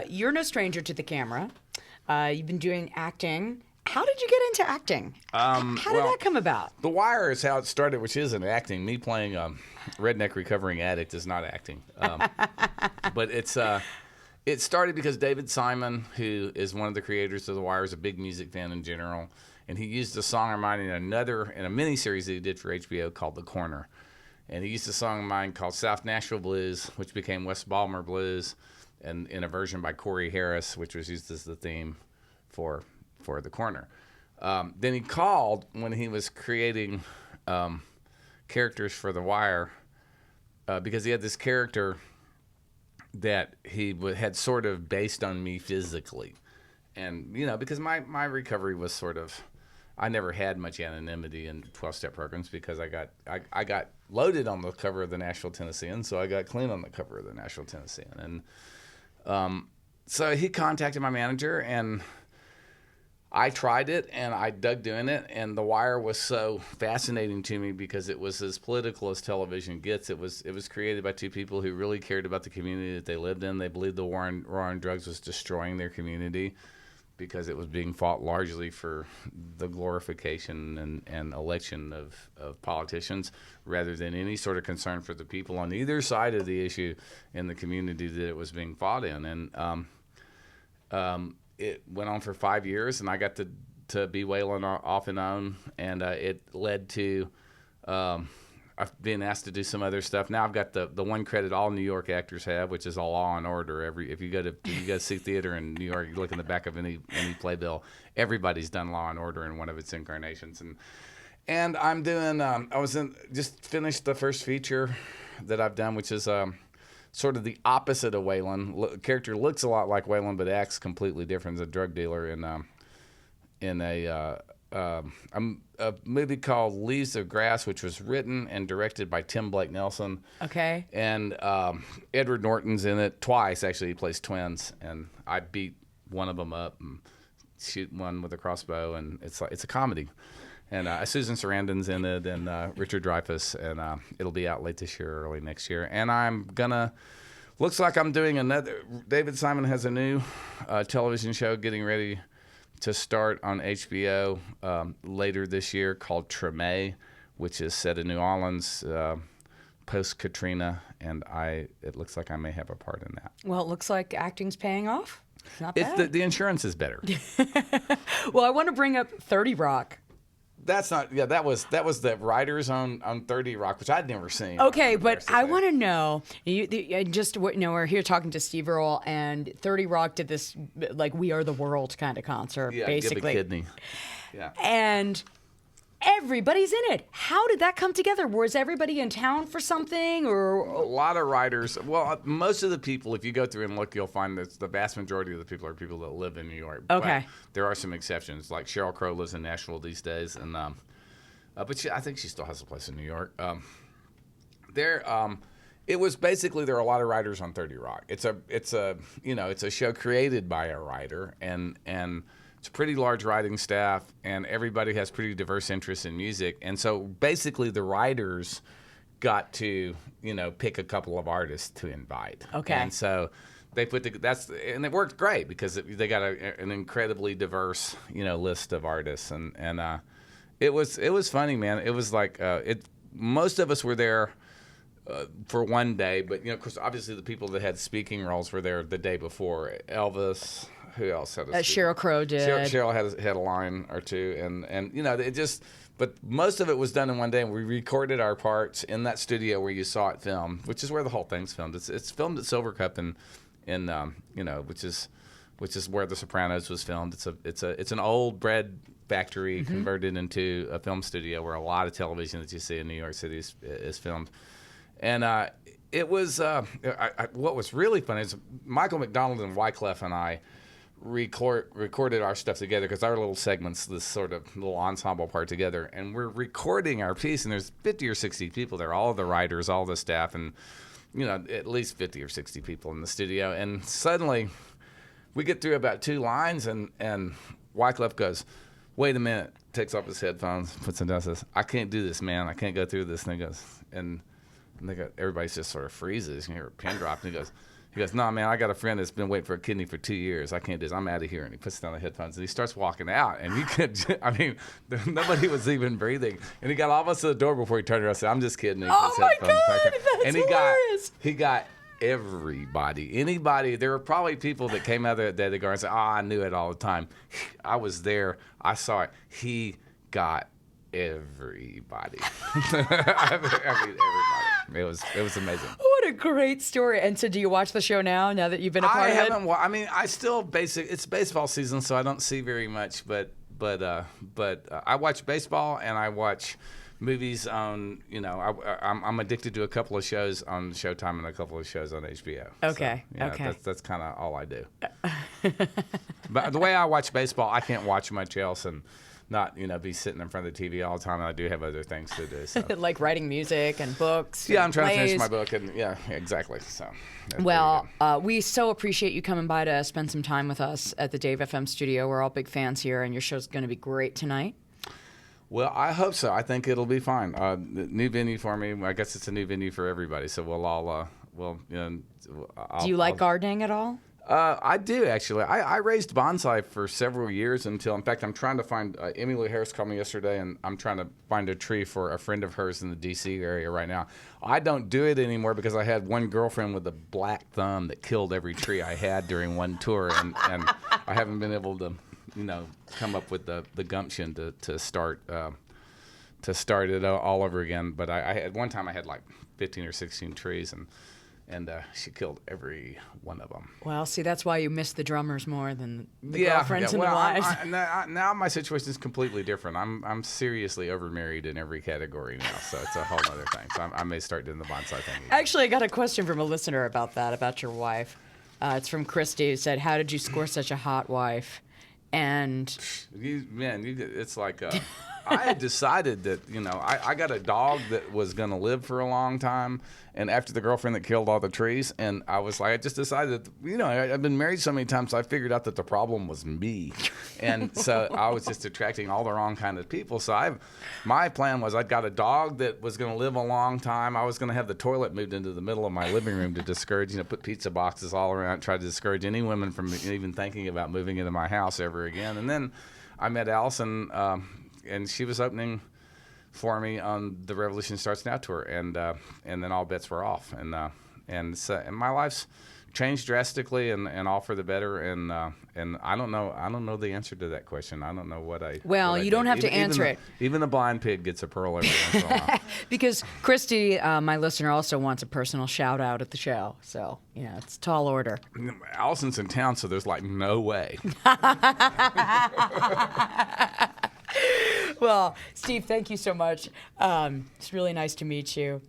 You're no stranger to the camera. You've been doing acting. How did you get into acting? How did that come about? The Wire is how it started, which isn't acting. Me playing a redneck recovering addict is not acting. But it started because David Simon, who is one of the creators of The Wire, is a big music fan in general, and he used a song of mine in a miniseries that he did for HBO called The Corner. And he used a song of mine called South Nashville Blues, which became West Baltimore Blues, and in a version by Corey Harris, which was used as the theme for The Corner. Then he called when he was creating characters for The Wire because he had this character that he had sort of based on me physically. And, because my recovery was sort of, I never had much anonymity in 12-step programs because I got loaded on the cover of the Nashville Tennessean, so I got clean on the cover of the Nashville Tennessean. And so he contacted my manager, and I tried it, and I dug doing it, and The Wire was so fascinating to me because it was as political as television gets. It was created by two people who really cared about the community that they lived in. They believed the war on drugs was destroying their community because it was being fought largely for the glorification and election of politicians rather than any sort of concern for the people on either side of the issue in the community that it was being fought in. And it went on for 5 years, and I got to be Waylon off and on, and it led to I've been asked to do some other stuff. Now I've got the one credit all New York actors have, which is a Law and Order. If you go to see theater in New York, you look in the back of any playbill, everybody's done Law and Order in one of its incarnations. And I'm doing just finished the first feature that I've done, which is sort of the opposite of Waylon. Character looks a lot like Waylon, but acts completely different. As a drug dealer in a movie called Leaves of Grass, which was written and directed by Tim Blake Nelson. Okay. And Edward Norton's in it twice. Actually, he plays twins, and I beat one of them up and shoot one with a crossbow, and it's a comedy. And Susan Sarandon's in it, and Richard Dreyfuss, and it'll be out late this year, early next year. And looks like I'm doing another. David Simon has a new television show getting ready to start on HBO later this year called Treme, which is set in New Orleans post-Katrina, and it looks like I may have a part in that. Well, it looks like acting's paying off. It's not bad. The insurance is better. Well, I want to bring up 30 Rock. That's not, yeah, that was the writers on 30 Rock, which I'd never seen. Okay, but I want to know, we're here talking to Steve Earle, and 30 Rock did this, like, We Are the World kind of concert, basically. Give a kidney. Yeah. And everybody's in it. How did that come together? Was everybody in town for something, or? A lot of writers. Well, most of the people, if you go through and look, you'll find that the vast majority of the people are people that live in New York. Okay. But there are some exceptions. Like Sheryl Crow lives in Nashville these days, and but I think she still has a place in New York. It was basically there are a lot of writers on 30 Rock. It's a show created by a writer, and it's a pretty large writing staff, and everybody has pretty diverse interests in music. And so basically the writers got to, pick a couple of artists to invite. Okay. And so they and it worked great because they got an incredibly diverse, list of artists. And it was funny, man. It was like, most of us were there for one day, but, of course, obviously the people that had speaking roles were there the day before. Elvis. Who else had a Sheryl Crow did. Sheryl had a line or two, and it just. But most of it was done in one day, and we recorded our parts in that studio where you saw it filmed, which is where the whole thing's filmed. It's filmed at Silver Cup in which is where The Sopranos was filmed. It's an old bread factory converted into a film studio where a lot of television that you see in New York City is filmed, and it was what was really funny is Michael McDonald and Wyclef and I recorded our stuff together because our little segments, this sort of little ensemble part together, and we're recording our piece, and there's 50 or 60 people there, all the writers, all the staff, and at least 50 or 60 people in the studio. And suddenly we get through about 2 lines, and Wyclef goes, "Wait a minute," takes off his headphones, puts them down, says, "I can't do this, man. I can't go through this." And he goes, and they go, everybody just sort of freezes. You hear a pin drop, and he goes, He goes, no, man, I got a friend that's been waiting for a kidney for 2 years. I can't do this. I'm out of here. And he puts down the headphones and he starts walking out. And you could, I mean, nobody was even breathing. And he got almost to the door before he turned around and said, I'm just kidding. And he Oh puts my headphones God, back on. that's And hilarious. he got anybody. There were probably people that came out there that day and said, oh, I knew it all the time. I was there. I saw it. He got everybody. I mean, everybody. It was amazing. What a great story. And so do you watch the show now that you've been a part of it? I mean, I still it's baseball season, so I don't see very much, but I watch baseball and I watch movies on, I'm addicted to a couple of shows on Showtime and a couple of shows on HBO. Okay. So, yeah, okay. That's kind of all I do. But the way I watch baseball, I can't watch much else and not, be sitting in front of the TV all the time. And I do have other things to do. So. Like writing music and books. Yeah, and I'm trying plays. to finish my book, and yeah, exactly. So. Well, we so appreciate you coming by to spend some time with us at the Dave FM studio. We're all big fans here, and your show's going to be great tonight. Well, I hope so. I think it'll be fine. New venue for me. I guess it's a new venue for everybody. So we'll all, Do you like gardening at all? I do, actually. I raised bonsai for several years in fact, I'm trying to find, Emily Harris called me yesterday, and I'm trying to find a tree for a friend of hers in the D.C. area right now. I don't do it anymore because I had one girlfriend with a black thumb that killed every tree I had during one tour, and I haven't been able to, come up with the gumption to start it all over again. But at one time I had like 15 or 16 trees, and she killed every one of them. Well, see, that's why you miss the drummers more than the girlfriends and the wives. Now my situation is completely different. I'm seriously overmarried in every category now, so it's a whole other thing. So I may start doing the bonsai thing again. Actually, I got a question from a listener about that, about your wife. It's from Christy, who said, how did you score such a hot wife? And it's like I had decided that I got a dog that was going to live for a long time, and after the girlfriend that killed all the trees, and I was like, I just decided that, I've been married so many times, so I figured out that the problem was me, and so I was just attracting all the wrong kind of people. So my plan was I got a dog that was going to live a long time. I was going to have the toilet moved into the middle of my living room to discourage, put pizza boxes all around, try to discourage any women from even thinking about moving into my house ever again. And then I met Allison, and she was opening for me on the Revolution Starts Now tour, and then all bets were off, and my life's changed drastically, and all for the better, and I don't know the answer to that question. I don't know what I. Well, what I you don't did. have to answer it. Even the blind pig gets a pearl every once in a while. Because Christy, my listener, also wants a personal shout out at the show. So, it's tall order. Allison's in town, so there's like no way. Well, Steve, thank you so much. It's really nice to meet you.